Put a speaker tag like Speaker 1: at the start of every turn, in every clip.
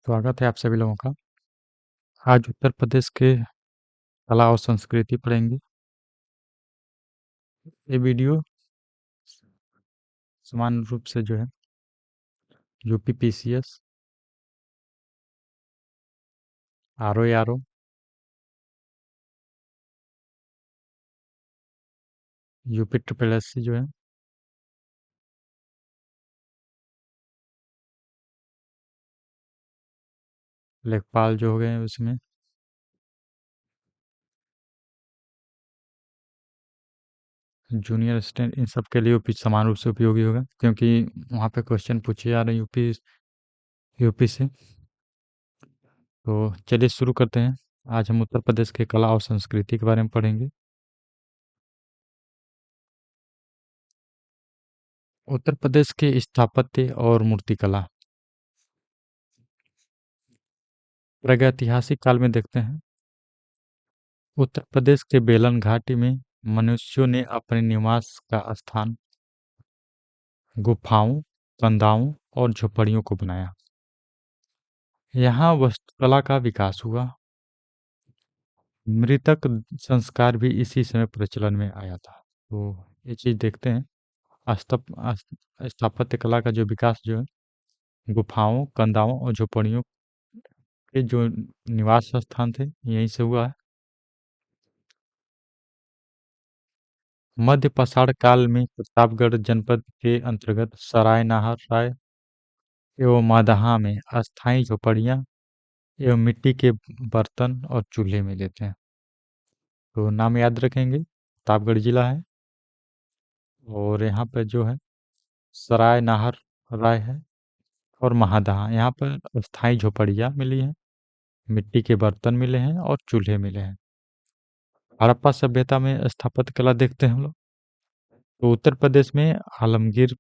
Speaker 1: स्वागत है आप सभी लोगों का। आज उत्तर प्रदेश के कला और संस्कृति पढ़ेंगे। ये वीडियो समान रूप से जो है UP PCS, RO RO, UP triple SC जो है, लेखपाल जो हो गए हैं उसमें, जूनियर असिस्टेंट, इन सब के लिए यूपी समान रूप से उपयोगी होगा क्योंकि वहाँ पे क्वेश्चन पूछे जा रहे हैं यूपी यूपी से। तो चलिए शुरू करते हैं। आज हम उत्तर प्रदेश के कला और संस्कृति के बारे में पढ़ेंगे। उत्तर प्रदेश के स्थापत्य और मूर्तिकला। प्रागैतिहासिक काल में देखते हैं, उत्तर प्रदेश के बेलन घाटी में मनुष्यों ने अपने निवास का स्थान गुफाओं, कंदाओं और झोपड़ियों को बनाया। यहाँ वास्तुकला का विकास हुआ। मृतक संस्कार भी इसी समय प्रचलन में आया था। तो ये चीज देखते हैं। स्थापत्य कला का जो विकास जो है गुफाओं, कंदाओं और झोपड़ियों के जो निवास स्थान थे यहीं से हुआ है। मध्य पाषाण काल में प्रतापगढ़ जनपद के अंतर्गत सराय नाहर राय एवं मादहा में अस्थायी झोपड़ियाँ एवं मिट्टी के बर्तन और चूल्हे मिले थे। तो नाम याद रखेंगे, प्रतापगढ़ जिला है और यहाँ पर जो है सराय नाहर राय है और महादहा, यहाँ पर अस्थायी झोपड़ियाँ मिली हैं, मिट्टी के बर्तन मिले हैं और चूल्हे मिले हैं। हड़प्पा सभ्यता में स्थापत्य कला देखते हैं हम लोग। तो उत्तर प्रदेश में आलमगीर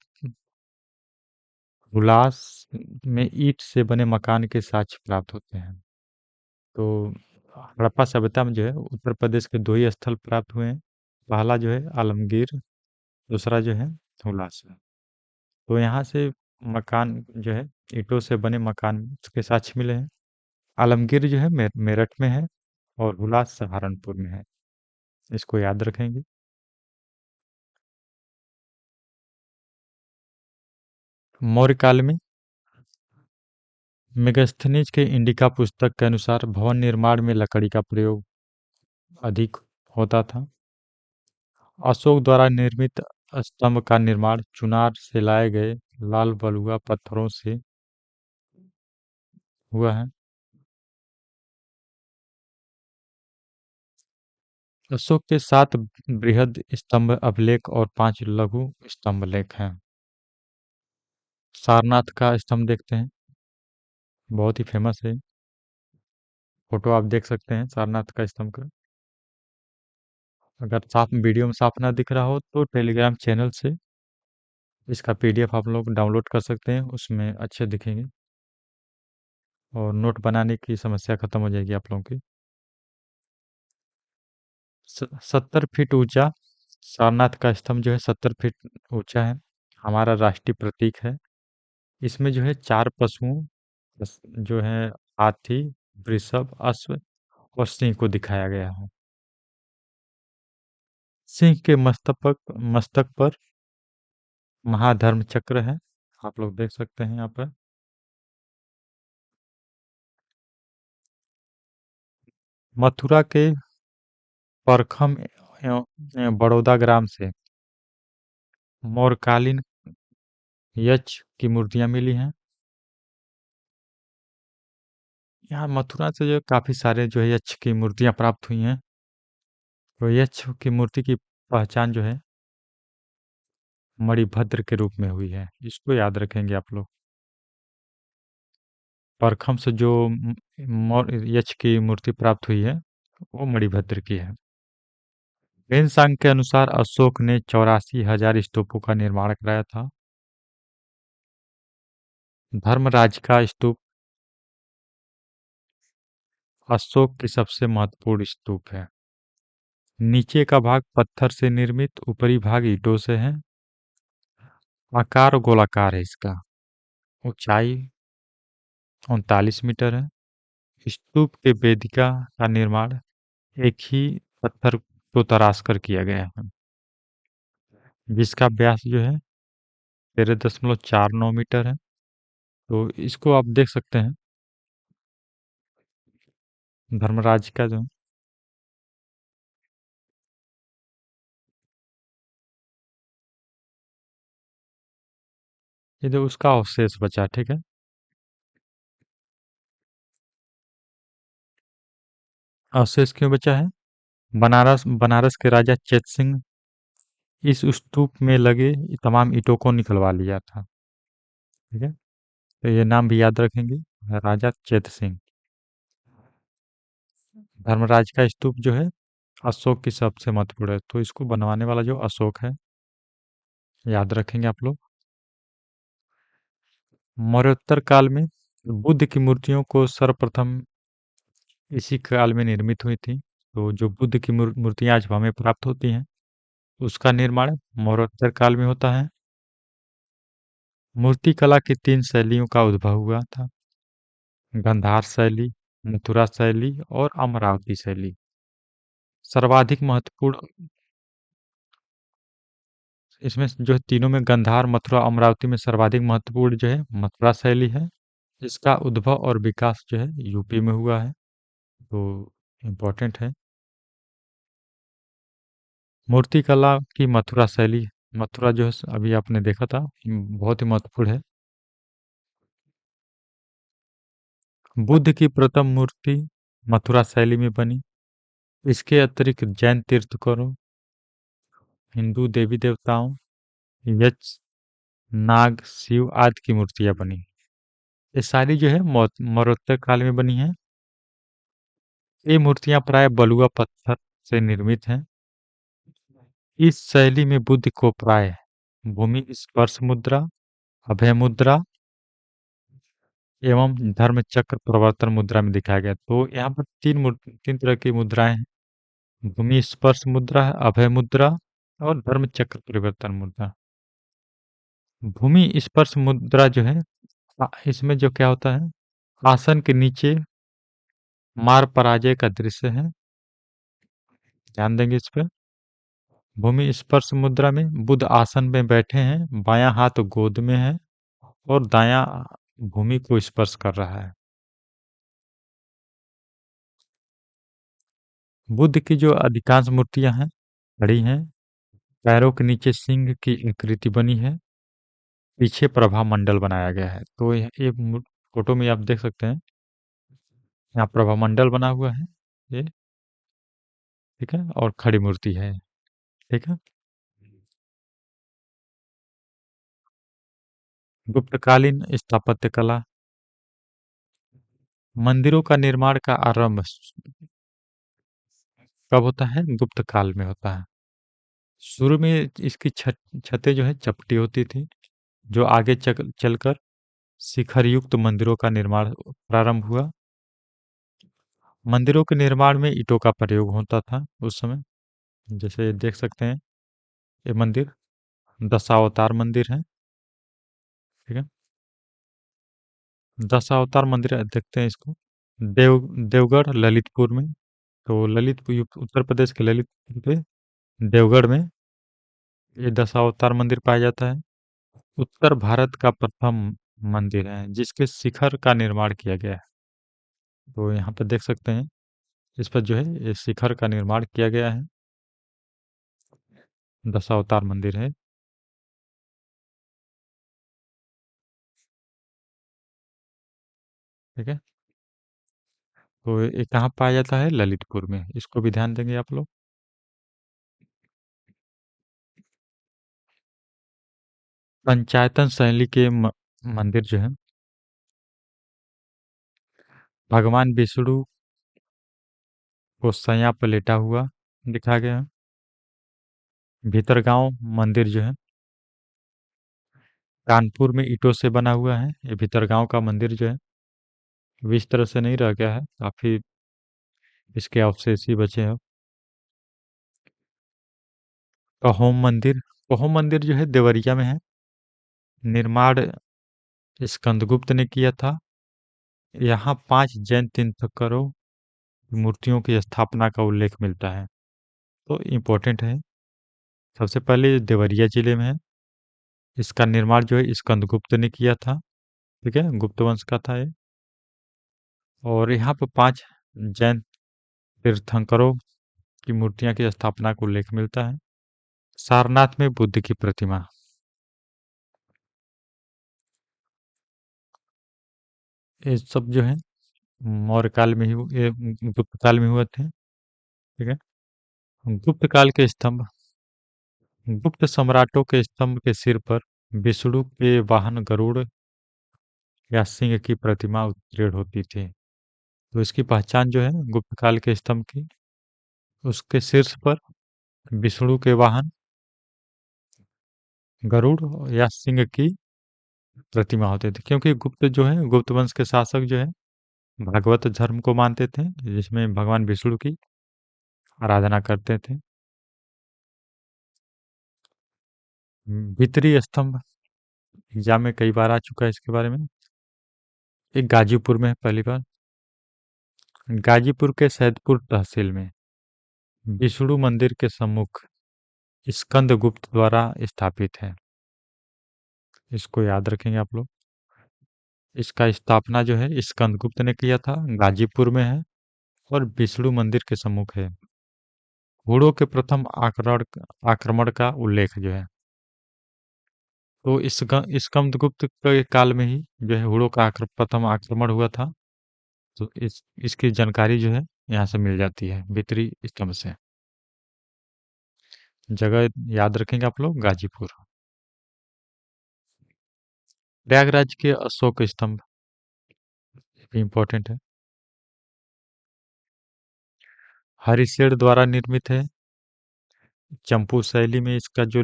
Speaker 1: हुलास में ईंट से बने मकान के साक्ष्य प्राप्त होते हैं। तो हड़प्पा सभ्यता में जो है उत्तर प्रदेश के दो ही स्थल प्राप्त हुए हैं। पहला जो है आलमगीर, दूसरा जो है हुलास है। तो यहाँ से मकान जो है ईंटों से बने मकान के साक्ष्य मिले हैं। आलमगीर जो है मेरठ में है और हुलास सहारनपुर में है। इसको याद रखेंगे। मौर्य काल में मेगास्थनीज के इंडिका पुस्तक के अनुसार भवन निर्माण में लकड़ी का प्रयोग अधिक होता था। अशोक द्वारा निर्मित स्तंभ का निर्माण चुनार से लाए गए लाल बलुआ पत्थरों से हुआ है। अशोक के 7 बृहद स्तंभ अभिलेख और 5 लघु स्तंभ लेख हैं। सारनाथ का स्तंभ देखते हैं, बहुत ही फेमस है। फोटो आप देख सकते हैं सारनाथ का स्तंभ का। अगर साफ वीडियो में साफ ना दिख रहा हो तो टेलीग्राम चैनल से इसका पीडीएफ आप लोग डाउनलोड कर सकते हैं, उसमें अच्छे दिखेंगे और नोट बनाने की समस्या खत्म हो जाएगी आप लोगों की। 70 फीट ऊंचा सारनाथ का स्तंभ जो है 70 फीट ऊंचा है, हमारा राष्ट्रीय प्रतीक है। इसमें जो है 4 पशुओं जो है हाथी, वृषभ, अश्व और सिंह को दिखाया गया है। सिंह के मस्तक पर महाधर्म चक्र है, आप लोग देख सकते हैं यहाँ पर। मथुरा के परखम एवं बड़ौदा ग्राम से मौर्यकालीन यक्ष की मूर्तियां मिली हैं। यहाँ मथुरा से जो काफी सारे जो है यक्ष की मूर्तियां प्राप्त हुई हैं। तो यक्ष की मूर्ति की पहचान जो है मणिभद्र के रूप में हुई है, इसको याद रखेंगे आप लोग। परखम से जो यक्ष की मूर्ति प्राप्त हुई है वो मणिभद्र की है। वेनसांग के अनुसार अशोक ने 84,000 स्तूपों का निर्माण कराया था। धर्मराज का स्तूप अशोक की सबसे महत्वपूर्ण स्तूप है। नीचे का भाग पत्थर से निर्मित, ऊपरी भाग ईंटों से है। आकार गोलाकार है इसका। ऊंचाई 39 मीटर है। स्तूप के वेदिका का निर्माण एक ही पत्थर को तराश कर किया गया है, जिसका व्यास जो है 13.49 मीटर है। तो इसको आप देख सकते हैं, धर्मराज का जो ये जो उसका अवशेष बचा, ठीक है। अवशेष क्यों बचा है? बनारस बनारस के राजा चेत सिंह इस स्तूप में लगे तमाम ईंटों को निकलवा लिया था, ठीक है। तो ये नाम भी याद रखेंगे, राजा चेत सिंह। धर्मराज का स्तूप जो है अशोक की सबसे महत्वपूर्ण है, तो इसको बनवाने वाला जो अशोक है, याद रखेंगे आप लोग। मौर्योत्तर काल में बुद्ध की मूर्तियों को सर्वप्रथम इसी काल में निर्मित हुई थी। तो जो बुद्ध की मूर्तियां आज हमें प्राप्त होती हैं, उसका निर्माण मौर्योत्तर काल में होता है। मूर्ति कला की 3 शैलियों का उद्भव हुआ था: गंधार शैली, मथुरा शैली और अमरावती शैली। सर्वाधिक महत्वपूर्ण इसमें जो है तीनों में, गंधार, मथुरा, अमरावती में सर्वाधिक महत्वपूर्ण जो है मथुरा शैली है। इसका उद्भव और विकास जो है यूपी में हुआ है, तो इम्पोर्टेंट है। मूर्तिकला की मथुरा शैली, मथुरा जो है अभी आपने देखा था, बहुत ही महत्वपूर्ण है। बुद्ध की प्रथम मूर्ति मथुरा शैली में बनी। इसके अतिरिक्त जैन तीर्थंकरों, हिंदू देवी देवताओं, यक्ष, नाग, शिव आदि की मूर्तियां बनी। ये सारी जो है मौर्योत्तर काल में बनी हैं। ये मूर्तियां प्राय बलुआ पत्थर से निर्मित हैं। इस शैली में बुद्ध को प्राय भूमि स्पर्श मुद्रा, अभय मुद्रा एवं धर्म चक्र प्रवर्तन मुद्रा में दिखाया गया। तो यहाँ पर तीन तरह की मुद्राएं हैं: भूमि स्पर्श मुद्रा है, अभय मुद्रा और धर्म चक्र परिवर्तन मुद्रा। भूमि स्पर्श मुद्रा जो है, इसमें जो क्या होता है, आसन के नीचे मार पराजय का दृश्य है, ध्यान देंगे इस पर। भूमि स्पर्श मुद्रा में बुद्ध आसन में बैठे हैं, बायां हाथ गोद में है और दायां भूमि को स्पर्श कर रहा है। बुद्ध की जो अधिकांश मूर्तियां हैं खड़ी हैं, पैरों के नीचे सिंह की आकृति बनी है, पीछे प्रभा मंडल बनाया गया है। तो यह एक फोटो में आप देख सकते हैं, यहाँ प्रभा मंडल बना हुआ है ये, ठीक है, और खड़ी मूर्ति है, ठीक है। गुप्तकालीन स्थापत्य कला, मंदिरों का निर्माण का आरंभ कब होता है? गुप्त काल में होता है। शुरू में इसकी छतें जो है चपटी होती थी, जो आगे चलकर शिखर युक्त मंदिरों का निर्माण प्रारंभ हुआ। मंदिरों के निर्माण में ईंटों का प्रयोग होता था उस समय। जैसे देख सकते हैं, ये मंदिर दशावतार मंदिर है, ठीक है। दशावतार मंदिर है, देखते हैं इसको। देवगढ़ ललितपुर में, तो ललितपुर उत्तर प्रदेश के ललितपुर पे देवगढ़ में ये दशावतार मंदिर पाया जाता है। उत्तर भारत का प्रथम मंदिर है जिसके शिखर का निर्माण किया गया है। तो यहाँ पर देख सकते हैं, इस पर जो है ये शिखर का निर्माण किया गया है, दशावतार मंदिर है, ठीक है। तो ये कहाँ पाया जाता है? ललितपुर में, इसको भी ध्यान देंगे आप लोग। पंचायतन शैली के मंदिर जो है, भगवान विष्णु को सैया पर लेटा हुआ दिखाया गया है। भीतरगांव मंदिर जो है कानपुर में ईंटों से बना हुआ है। ये भीतरगांव का मंदिर जो है अभी इस तरह से नहीं रह गया है, काफी इसके अवशेष ही बचे हैं। कहोम मंदिर जो है देवरिया में है। निर्माण स्कंदगुप्त ने किया था। यहाँ 5 जैन तीर्थंकरों की मूर्तियों की स्थापना का उल्लेख मिलता है। तो इम्पोर्टेंट है। सबसे पहले देवरिया जिले में है। इसका निर्माण जो है स्कंदगुप्त ने किया था। ठीक है, गुप्त वंश का था ये। और यहाँ पे 5 जैन तीर्थंकरों की मूर्तियां की स्थापना का उल्लेख मिलता है। सारनाथ में बुद्ध की प्रतिमा। ये सब जो है मौर्य काल में ही ये गुप्त काल में हुए थे। ठीक है। गुप्त काल के स्तंभ। गुप्त सम्राटों के स्तंभ के सिर पर विष्णु के वाहन गरुड़ या सिंह की प्रतिमा उत्कीर्ण होती थी। तो इसकी पहचान जो है गुप्त काल के स्तंभ की, उसके शीर्ष पर विष्णु के वाहन गरुड़ या सिंह की प्रतिमा होती थी, क्योंकि गुप्त जो है गुप्त वंश के शासक जो है भागवत धर्म को मानते थे, जिसमें भगवान विष्णु की आराधना करते थे। भीतरी स्तंभ एग्जाम में कई बार आ चुका है इसके बारे में। एक गाजीपुर में है पहली बार। गाजीपुर के सैदपुर तहसील में विष्णु मंदिर के सम्मुख स्कंदगुप्त द्वारा स्थापित है। इसको याद रखेंगे आप लोग। इसका स्थापना जो है स्कंदगुप्त ने किया था, गाजीपुर में है और विष्णु मंदिर के सम्मुख है। हुड़ों के प्रथम आक्रमण का उल्लेख जो है, तो स्कंदगुप्त के काल में ही जो है हुड़ों का प्रथम आक्रमण हुआ था। तो इसकी जानकारी जो है यहाँ से मिल जाती है भीतरी स्तंभ से। जगह याद रखेंगे आप लोग, गाजीपुर। प्रयागराज के अशोक स्तंभ इम्पोर्टेंट है। हरिशेर द्वारा निर्मित है। चंपू शैली में इसका जो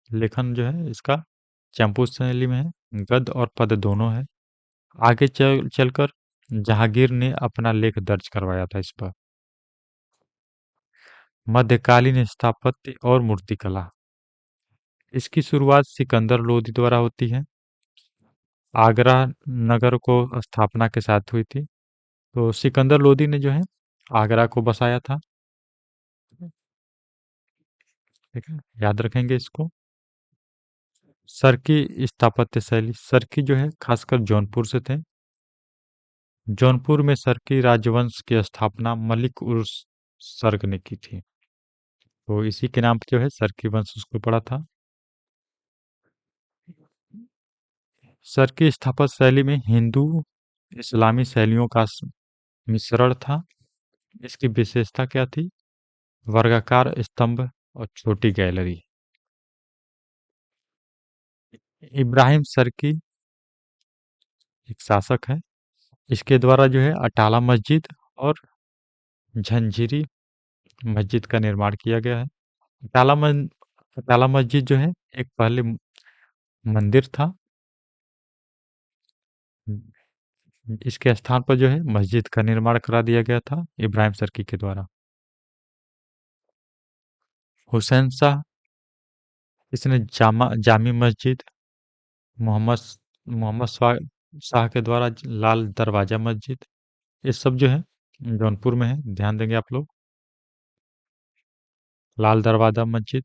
Speaker 1: लेखन जो है इसका चंपू शैली में है। गद्य और पद दोनों है। आगे चलकर जहांगीर ने अपना लेख दर्ज करवाया था इस पर। मध्यकालीन स्थापत्य और मूर्तिकला। इसकी शुरुआत सिकंदर लोदी द्वारा होती है। आगरा नगर को स्थापना के साथ हुई थी। तो सिकंदर लोदी ने जो है आगरा को बसाया था। ठीक है, याद रखेंगे इसको। सरकी स्थापत्य शैली। सरकी जो है खासकर जौनपुर से थे। जौनपुर में सरकी राजवंश की स्थापना मलिक उर्स सर्ग ने की थी। तो इसी के नाम पे जो है सरकी वंश उसको पड़ा था। सरकी स्थापत्य शैली में हिंदू इस्लामी शैलियों का मिश्रण था। इसकी विशेषता क्या थी? वर्गाकार स्तंभ और छोटी गैलरी। इब्राहिम सरकी एक शासक है। इसके द्वारा जो है अटाला मस्जिद और झंझीरी मस्जिद का निर्माण किया गया है। अटाला मन अटाला मस्जिद जो है एक पहले मंदिर था। इसके स्थान पर जो है मस्जिद का निर्माण करा दिया गया था इब्राहिम सरकी के द्वारा। हुसैन शाह, इसने जामी मस्जिद, मोहम्मद मोहम्मद शाह के द्वारा लाल दरवाजा मस्जिद, ये सब जो है जौनपुर में है, ध्यान देंगे आप लोग। लाल दरवाजा मस्जिद,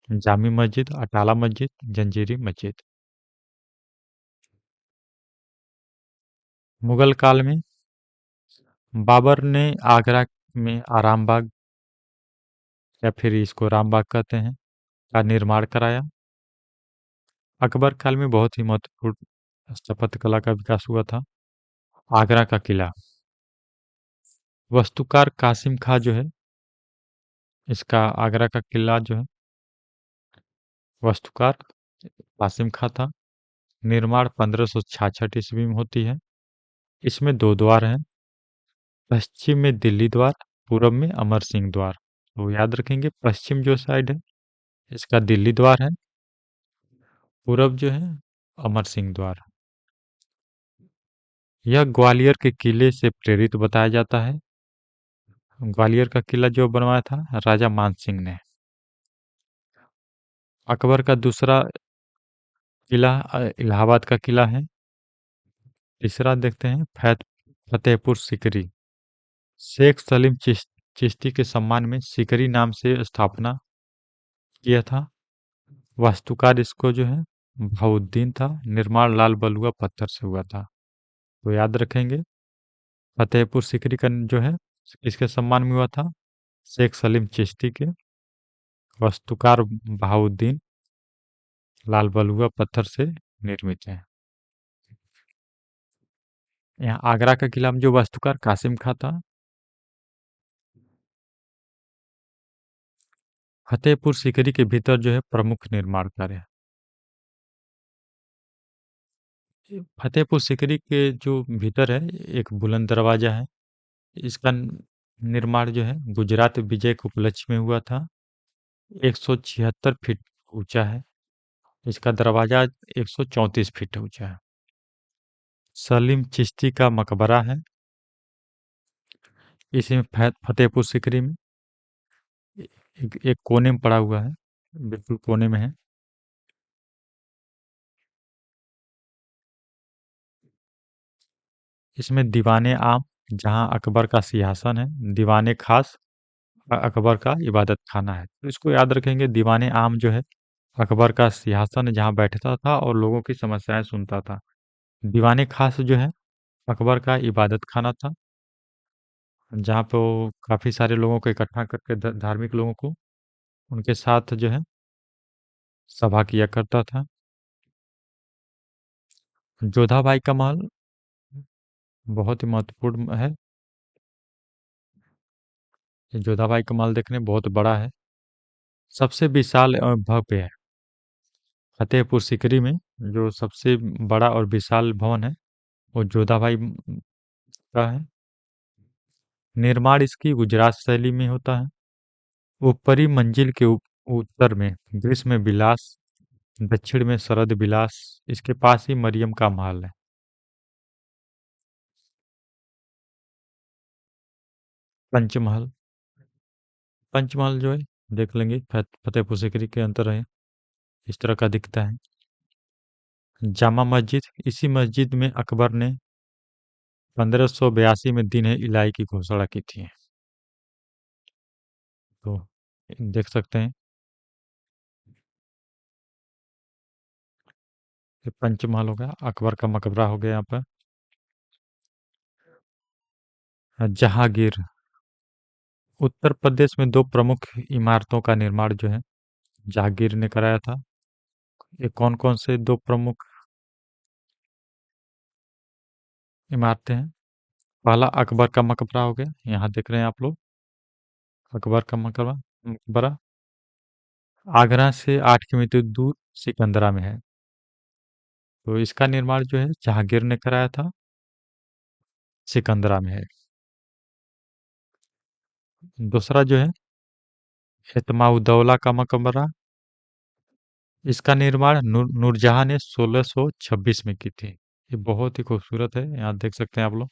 Speaker 1: जामी मस्जिद, अटाला मस्जिद, जंजीरी मस्जिद। मुगल काल में बाबर ने आगरा में आरामबाग, या फिर इसको रामबाग कहते हैं, का निर्माण कराया। अकबर काल में बहुत ही महत्वपूर्ण स्थापत्य कला का विकास हुआ था। आगरा का किला। वास्तुकार कासिम खां जो है, इसका आगरा का किला जो है वास्तुकार कासिम खां था। निर्माण 1566 ईस्वी में होती है। इसमें 2 द्वार हैं। पश्चिम में दिल्ली द्वार, पूरब में अमर सिंह द्वार। तो याद रखेंगे, पश्चिम जो साइड है इसका दिल्ली द्वार है, पूरब जो है अमर सिंह द्वार। यह ग्वालियर के किले से प्रेरित बताया जाता है। ग्वालियर का किला जो बनवाया था राजा मान सिंह ने। अकबर का दूसरा किला इलाहाबाद का किला है। तीसरा देखते हैं फतेहपुर सिकरी। शेख सलीम चिश्ती के सम्मान में सिकरी नाम से स्थापना किया था। वास्तुकार इसको जो है बहाउद्दीन था। निर्माण लाल बलुआ पत्थर से हुआ था। तो याद रखेंगे, फतेहपुर सिकरी का जो है इसके सम्मान में हुआ था, शेख सलीम चिश्ती के। वास्तुकार बहाउद्दीन, लाल बलुआ पत्थर से निर्मित है। यहाँ आगरा का किला में जो वास्तुकार कासिम खां था। फतेहपुर सिकरी के भीतर जो है प्रमुख निर्माण कार्य है। फतेहपुर सिकरी के जो भीतर है एक बुलंद दरवाजा है। इसका निर्माण जो है गुजरात विजय के उपलक्ष्य में हुआ था। 176 फीट ऊंचा है। इसका दरवाजा 134 फीट ऊंचा है। सलीम चिश्ती का मकबरा है इसी में फतेहपुर सिकरी में। एक कोने में पड़ा हुआ है, बिल्कुल कोने में है। इसमें दीवाने आम, जहाँ अकबर का सिंहासन है। दीवाने खास, अकबर का इबादत खाना है। तो इसको याद रखेंगे, दीवाने आम जो है अकबर का सिंहासन है, जहाँ बैठता था और लोगों की समस्याएं सुनता था। दीवाने खास जो है अकबर का इबादत खाना था, जहाँ पे वो काफी सारे लोगों को इकट्ठा करके, धार्मिक लोगों को उनके साथ जो है सभा किया करता था। जोधाबाई का महल बहुत ही महत्वपूर्ण है। ये जोधाबाई का महल देखने बहुत बड़ा है, सबसे विशाल एवं भव्य है। फतेहपुर सिकरी में जो सबसे बड़ा और विशाल भवन है वो जोधाबाई का है। निर्माण इसकी गुजरात शैली में होता है। ऊपरी मंजिल के उत्तर में ग्रीष्म में विलास, दक्षिण में शरद विलास। इसके पास ही मरियम का महल है। पंचमहल। पंचमहल जो है देख लेंगे, फतेहपुर सिकरी के अंतर है, इस तरह का दिखता है। जामा मस्जिद, इसी मस्जिद में अकबर ने 1582 में दिन इलाही की घोषणा की थी। तो देख सकते हैं, ये पंचमहल हो गया, अकबर का मकबरा हो गया यहाँ पर। जहांगीर। उत्तर प्रदेश में दो प्रमुख इमारतों का निर्माण जो है जहांगीर ने कराया था। ये कौन कौन से दो प्रमुख इमारतें हैं? पहला अकबर का मकबरा हो गया, यहाँ देख रहे हैं आप लोग, अकबर का मकबरा मकबरा आगरा से 8 किलोमीटर दूर सिकंदरा में है। तो इसका निर्माण जो है जहांगीर ने कराया था, सिकंदरा में है। दूसरा जो है एतमाउद्दौला का मकबरा। इसका निर्माण नूरजहां ने 1626 में की थी। ये बहुत ही खूबसूरत है, यहाँ देख सकते हैं आप लोग।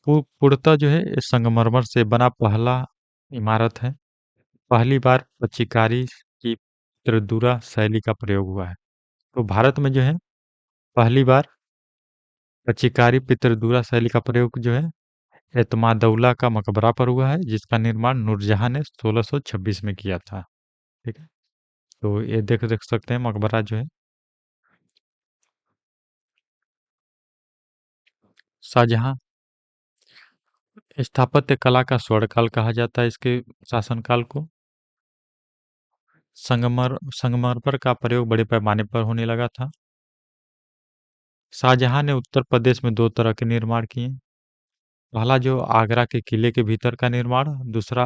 Speaker 1: पूर्णतः जो है ये संगमरमर से बना पहला इमारत है। पहली बार पच्चीकारी की त्रिदुरा शैली का प्रयोग हुआ है। तो भारत में जो है पहली बार पच्चीकारी पितरदुरा शैली का प्रयोग जो है एतमादौला का मकबरा पर हुआ है, जिसका निर्माण नूरजहां ने 1626 में किया था। ठीक है, तो ये देख देख सकते हैं मकबरा जो है। शाहजहां, स्थापत्य कला का स्वर्णकाल कहा जाता है इसके शासनकाल को। संगमरमर का प्रयोग बड़े पैमाने पर होने लगा था। शाहजहां ने उत्तर प्रदेश में दो तरह के निर्माण किए। पहला जो आगरा के किले के भीतर का निर्माण, दूसरा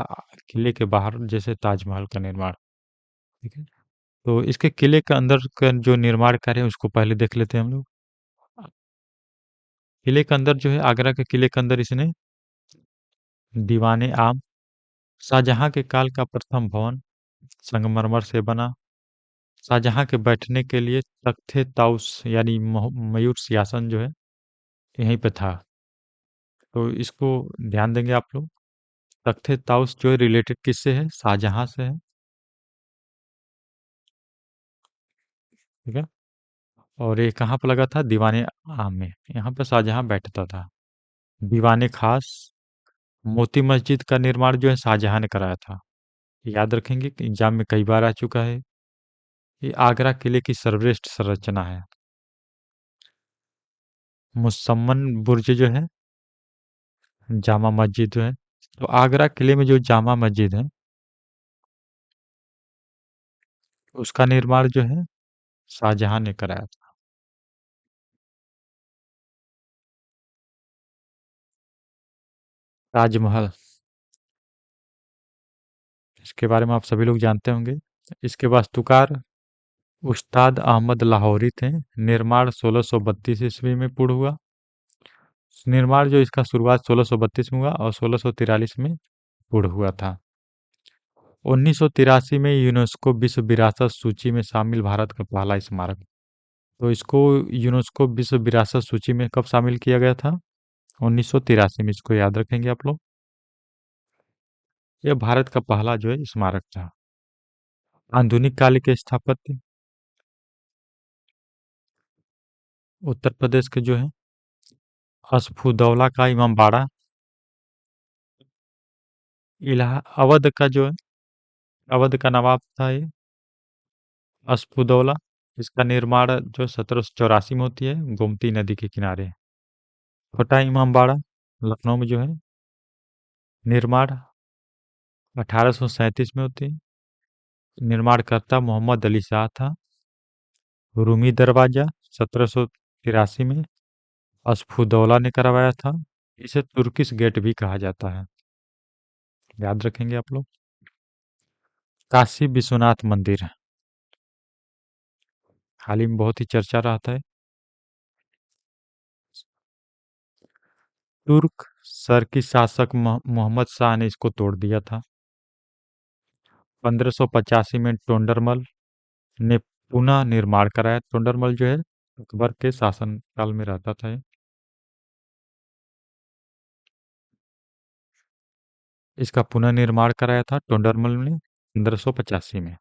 Speaker 1: किले के बाहर जैसे ताजमहल का निर्माण। ठीक है, तो इसके किले के अंदर का जो निर्माण कार्य है उसको पहले देख लेते हैं हम लोग। किले के अंदर जो है, आगरा के किले के अंदर इसने दीवाने आम, शाहजहां के काल का प्रथम भवन संगमरमर से बना। शाहजहां के बैठने के लिए तख्ते ताउस यानी मयूर सिंहासन जो है यहीं पे था। तो इसको ध्यान देंगे आप लोग। तख्ते ताउस जो है रिलेटेड किससे है? शाहजहां से है। ठीक है, और ये कहाँ पर लगा था? दीवाने आम में। यहाँ पर शाहजहां बैठता था। दीवाने खास, मोती मस्जिद का निर्माण जो है शाहजहां ने कराया था। याद रखेंगे कि एग्जाम में कई बार आ चुका है। ये आगरा किले की सर्वश्रेष्ठ संरचना है। मुसम्मन बुर्ज जो है, जामा मस्जिद जो है, तो आगरा किले में जो जामा मस्जिद है उसका निर्माण जो है शाहजहां ने कराया था। ताजमहल, इसके बारे में आप सभी लोग जानते होंगे। इसके वास्तुकार उस्ताद अहमद लाहौरी थे। निर्माण 1632 ईस्वी में पूर्ण हुआ। निर्माण जो इसका शुरुआत 1632 में हुआ और 1643 में पूर्ण हुआ था। 1983 में यूनेस्को विश्व विरासत सूची में शामिल भारत का पहला स्मारक। तो इसको यूनेस्को विश्व विरासत सूची में कब शामिल किया गया था? 1983 में। इसको याद रखेंगे आप लोग। यह भारत का पहला जो है स्मारक था। आधुनिक काल के स्थापत्य, उत्तर प्रदेश के जो है हसफुदौला का इमामबाड़ा, अवध का जो है, अवध का नवाब था ये हसफुदौला। इसका निर्माण जो 1784 में होती है, गोमती नदी के किनारे। छोटा इमामबाड़ा लखनऊ में जो है निर्माण 1837 में होती है। निर्माणकर्ता मोहम्मद अली शाह था। रूमी दरवाजा 1783 में असफुदौला ने करवाया था। इसे तुर्किश गेट भी कहा जाता है। याद रखेंगे आप लोग। काशी विश्वनाथ मंदिर हाल ही में बहुत ही चर्चा रहा है। तुर्क सरकी शासक मोहम्मद शाह ने इसको तोड़ दिया था। 1585 में टोंडरमल ने पुनः निर्माण कराया। टोंडरमल जो है अकबर के शासन काल में रहता था। इसका पुनर्निर्माण कराया था टोंडरमल ने 1585 में।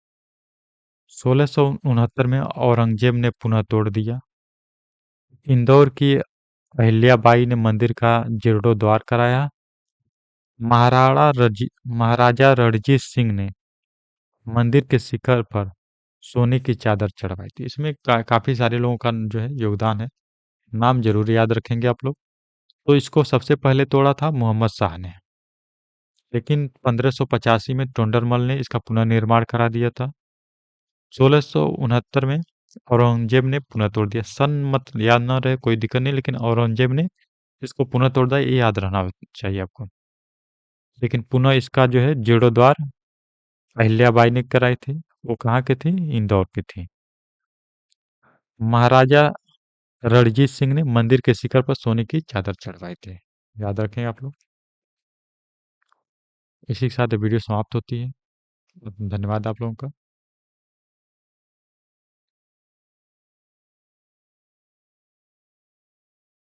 Speaker 1: 1669 में औरंगजेब ने पुनः तोड़ दिया। इंदौर की अहिल्याबाई ने मंदिर का जीर्णोद्धार कराया। महाराजा रणजीत सिंह ने मंदिर के शिखर पर सोने की चादर चढ़वाई थी। इसमें काफी सारे लोगों का जो है योगदान है। नाम जरूर याद रखेंगे आप लोग। तो इसको सबसे पहले तोड़ा था मोहम्मद शाह ने, लेकिन 1585 में टोंडरमल ने इसका पुनर्निर्माण करा दिया था। 1669 में औरंगजेब ने पुनः तोड़ दिया। सन मत याद ना रहे कोई दिक्कत नहीं, लेकिन औरंगजेब ने इसको पुनः तोड़ दिया, ये याद रहना चाहिए आपको। लेकिन पुनः इसका जो है जीर्णोद्धार अहिल्याबाई ने कराई थी। वो कहाँ की थी? इंदौर की थी। महाराजा रणजीत सिंह ने मंदिर के शिखर पर सोने की चादर चढ़वाई थी। याद रखें आप लोग। इसी के साथ वीडियो समाप्त होती है। धन्यवाद आप लोगों का।